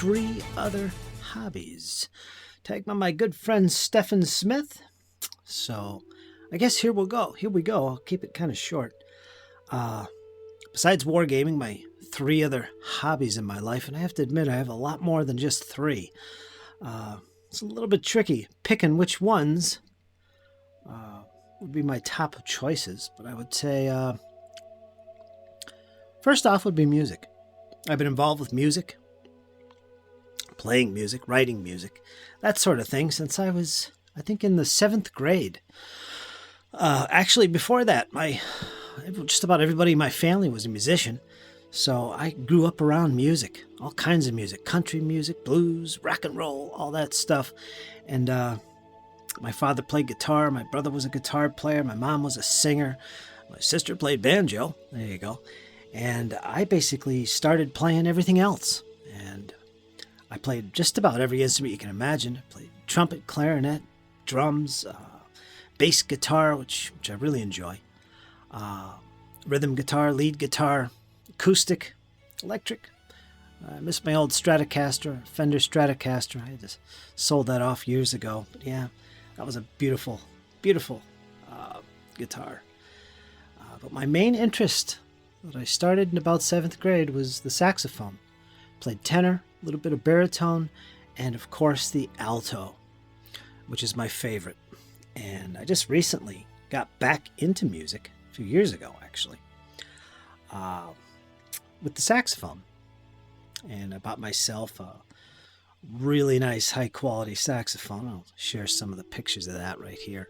Three Other Hobbies. Tagged by my good friend Stephen Smith. So I guess here we go. I'll keep it kind of short. Besides wargaming, my three other hobbies in my life, and I have to admit I have a lot more than just three. It's a little bit tricky picking which ones would be my top choices, but I would say first off would be music. I've been involved with music, playing music, writing music, that sort of thing since I was, I think, in the 7th grade. Actually, before that, just about everybody in my family was a musician, so I grew up around music, all kinds of music, country music, blues, rock and roll, all that stuff. And my father played guitar, my brother was a guitar player, my mom was a singer, my sister played banjo, there you go. And I basically started playing everything else. And I played just about every instrument you can imagine. I played trumpet, clarinet, drums, bass guitar, which I really enjoy, rhythm guitar, lead guitar, acoustic, electric. I miss my old Stratocaster, Fender Stratocaster. I just sold that off years ago. But yeah, that was a beautiful, beautiful guitar. But my main interest that I started in about 7th grade was the saxophone. Played tenor, a little bit of baritone, and of course the alto, which is my favorite. And I just recently got back into music, a few years ago actually, with the saxophone. And I bought myself a really nice high quality saxophone. I'll share some of the pictures of that right here.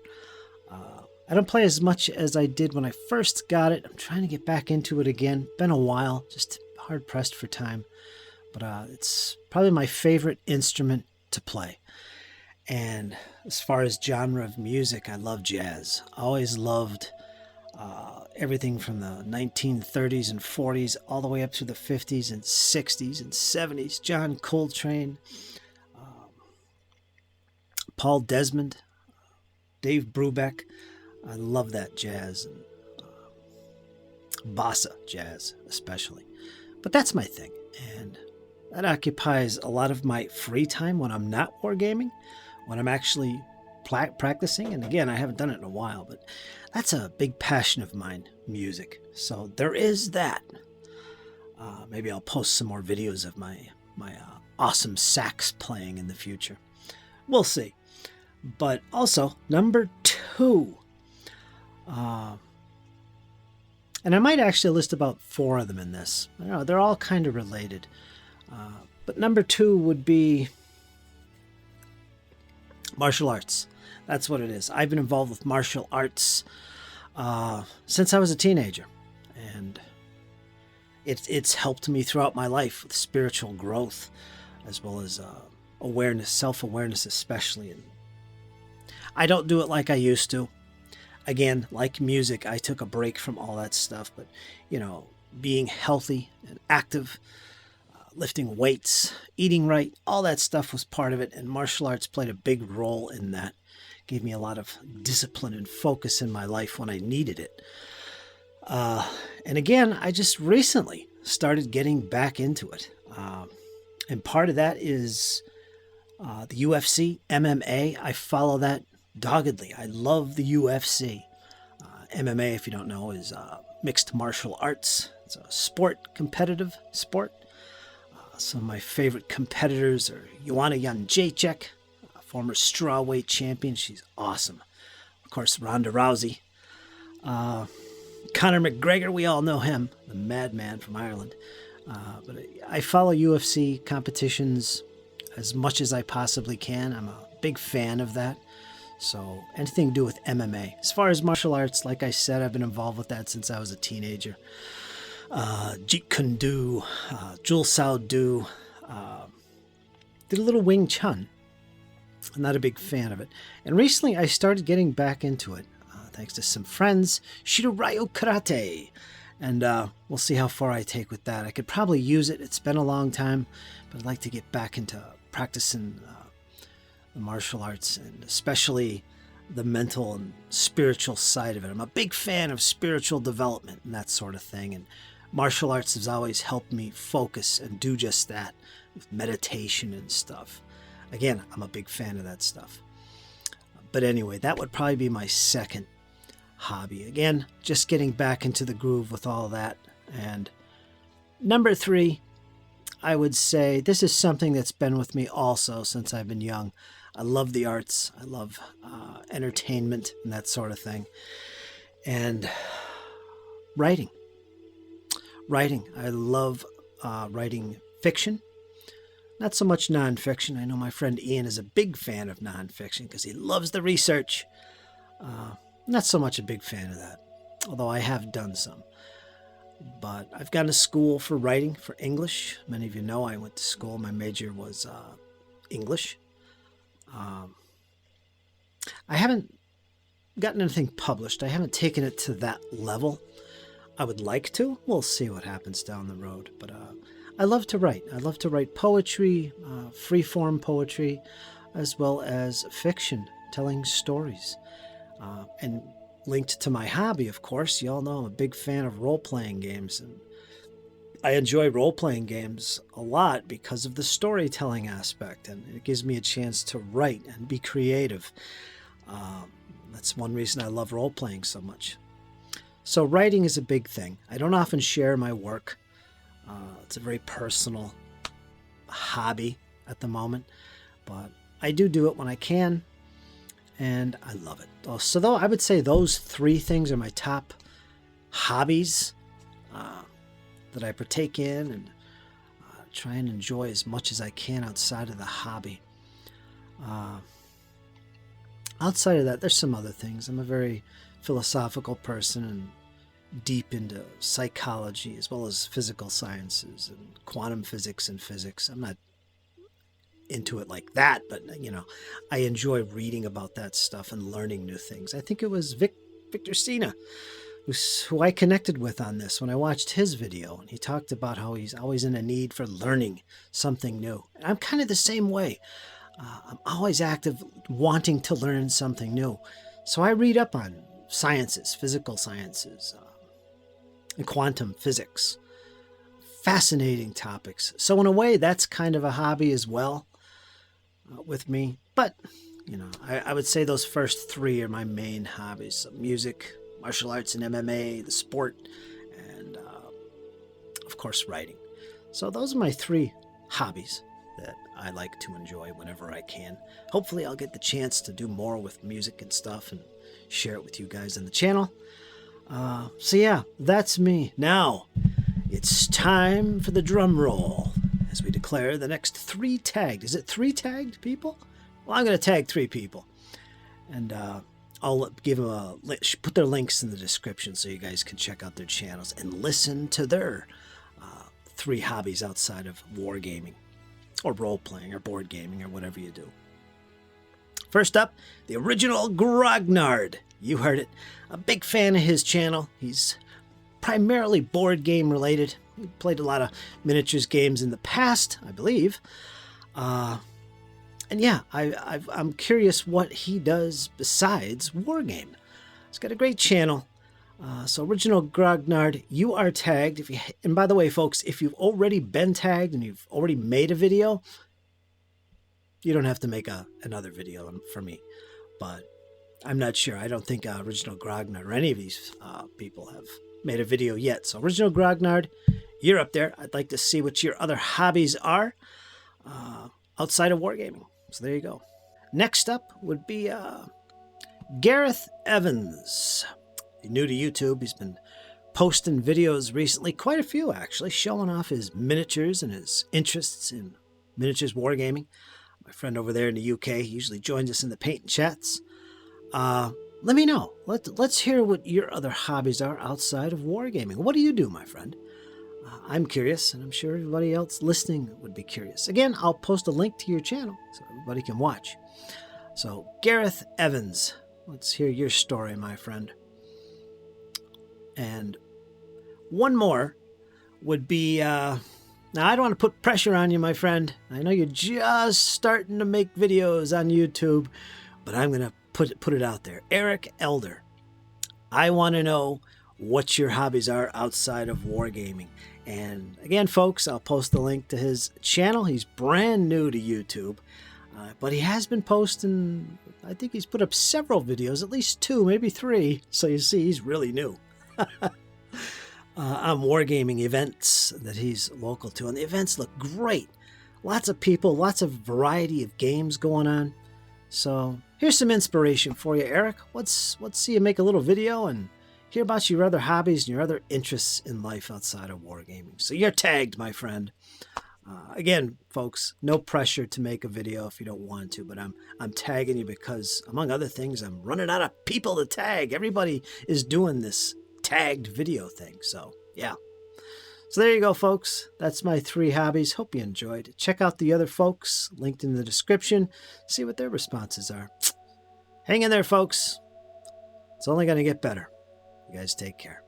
I don't play as much as I did when I first got it. I'm trying to get back into it again. Been a while, just hard pressed for time. But it's probably my favorite instrument to play. And as far as genre of music, I love jazz. I always loved everything from the 1930s and 40s all the way up to the 50s and 60s and 70s. John Coltrane, Paul Desmond, Dave Brubeck. I love that jazz, and bossa jazz especially. But that's my thing, and that occupies a lot of my free time when I'm not wargaming, when I'm actually practicing. And again, I haven't done it in a while, but that's a big passion of mine, music. So there is that. Maybe I'll post some more videos of my awesome sax playing in the future. We'll see. But also, number 2. And I might actually list about 4 of them in this. I know they're all kind of related. But number 2 would be martial arts. That's what it is. I've been involved with martial arts since I was a teenager. And it's helped me throughout my life with spiritual growth, as well as awareness, self-awareness especially. And I don't do it like I used to. Again, like music, I took a break from all that stuff. But, being healthy and active, lifting weights, eating right, all that stuff was part of it. And martial arts played a big role in that. Gave me a lot of discipline and focus in my life when I needed it. And again, I just recently started getting back into it. And part of that is the UFC, MMA. I follow that doggedly. I love the UFC. MMA, if you don't know, is mixed martial arts. It's a sport, competitive sport. Some of my favorite competitors are Joanna Jędrzejczyk, former strawweight champion. She's awesome. Of course, Ronda Rousey. Conor McGregor, we all know him, the madman from Ireland. But I follow UFC competitions as much as I possibly can. I'm a big fan of that. So anything to do with MMA. As far as martial arts, like I said, I've been involved with that since I was a teenager. Jeet Kune Do, Jul Sao Do, did a little Wing Chun. I'm not a big fan of it. And recently I started getting back into it, thanks to some friends, Shito-Ryu Karate. And we'll see how far I take with that. I could probably use it. It's been a long time, but I'd like to get back into practicing the martial arts, and especially the mental and spiritual side of it. I'm a big fan of spiritual development and that sort of thing. And martial arts has always helped me focus and do just that with meditation and stuff. Again, I'm a big fan of that stuff. But anyway, that would probably be my second hobby. Again, just getting back into the groove with all that. And number 3, I would say this is something that's been with me also since I've been young. I love the arts. I love entertainment and that sort of thing. And writing. I love writing fiction. Not so much nonfiction. I know my friend Ian is a big fan of nonfiction because he loves the research. Not so much a big fan of that, although I have done some. But I've gone to school for writing, for English. Many of you know I went to school. My major was English. I haven't gotten anything published. I haven't taken it to that level. I would like to. We'll see what happens down the road. But I love to write. I love to write poetry, free-form poetry, as well as fiction, telling stories. And linked to my hobby, of course, you all know I'm a big fan of role-playing games. And I enjoy role-playing games a lot because of the storytelling aspect. And it gives me a chance to write and be creative. That's one reason I love role-playing so much. So writing is a big thing. I don't often share my work. It's a very personal hobby at the moment, but I do it when I can, and I love it. So though I would say those 3 things are my top hobbies that I partake in and try and enjoy as much as I can outside of the hobby. Outside of that, there's some other things. I'm a very philosophical person and deep into psychology as well as physical sciences and quantum physics and physics. I'm not into it like that, but I enjoy reading about that stuff and learning new things. I think it was Victor Sina who I connected with on this when I watched his video, and he talked about how he's always in a need for learning something new. And I'm kind of the same way. I'm always active wanting to learn something new. So I read up on sciences, physical sciences, and quantum physics. Fascinating topics. So in a way, that's kind of a hobby as well with me. But, I would say those first 3 are my main hobbies. So music, martial arts and MMA, the sport, and of course, writing. So those are my 3 hobbies that I like to enjoy whenever I can. Hopefully I'll get the chance to do more with music and stuff and share it with you guys on the channel. So yeah, that's me. Now, it's time for the drum roll as we declare the next 3 tagged. Is it 3 tagged people? Well, I'm going to tag 3 people. And I'll give them put their links in the description so you guys can check out their channels and listen to their 3 hobbies outside of wargaming or role-playing or board gaming or whatever you do. First up, the original Grognard. You heard it. A big fan of his channel. He's primarily board game related. He played a lot of miniatures games in the past, I believe. And yeah, I'm curious what he does besides wargame. He's got a great channel. So original Grognard, you are tagged. And by the way, folks, if you've already been tagged and you've already made a video, you don't have to make another video for me. But I'm not sure. I don't think original Grognard or any of these people have made a video yet. So original Grognard, you're up there. I'd like to see what your other hobbies are outside of wargaming. So there you go. Next up would be Gareth Evans. He's new to YouTube. He's been posting videos recently, quite a few actually, showing off his miniatures and his interests in miniatures wargaming. My friend over there in the UK usually joins us in the paint chats. Let me know. Let's hear what your other hobbies are outside of wargaming. What do you do, my friend? I'm curious, and I'm sure everybody else listening would be curious. Again, I'll post a link to your channel so everybody can watch. So, Gareth Evans, let's hear your story, my friend. And one more would be, now I don't want to put pressure on you, my friend. I know you're just starting to make videos on YouTube, but I'm going to put it out there. Eric Elder, I want to know what your hobbies are outside of wargaming. And again, folks, I'll post the link to his channel. He's brand new to YouTube, but he has been posting, I think he's put up several videos, at least 2, maybe 3. So you see, he's really new. On wargaming events that he's local to. And the events look great. Lots of people, lots of variety of games going on. So here's some inspiration for you, Eric. Let's see you make a little video and hear about your other hobbies and your other interests in life outside of wargaming. So you're tagged, my friend. Again, folks, no pressure to make a video if you don't want to, but I'm tagging you because, among other things, I'm running out of people to tag. Everybody is doing this tagged video thing. So yeah. So there you go, folks. That's my 3 hobbies. Hope you enjoyed. Check out the other folks linked in the description. See what their responses are. Hang in there, folks. It's only going to get better. You guys take care.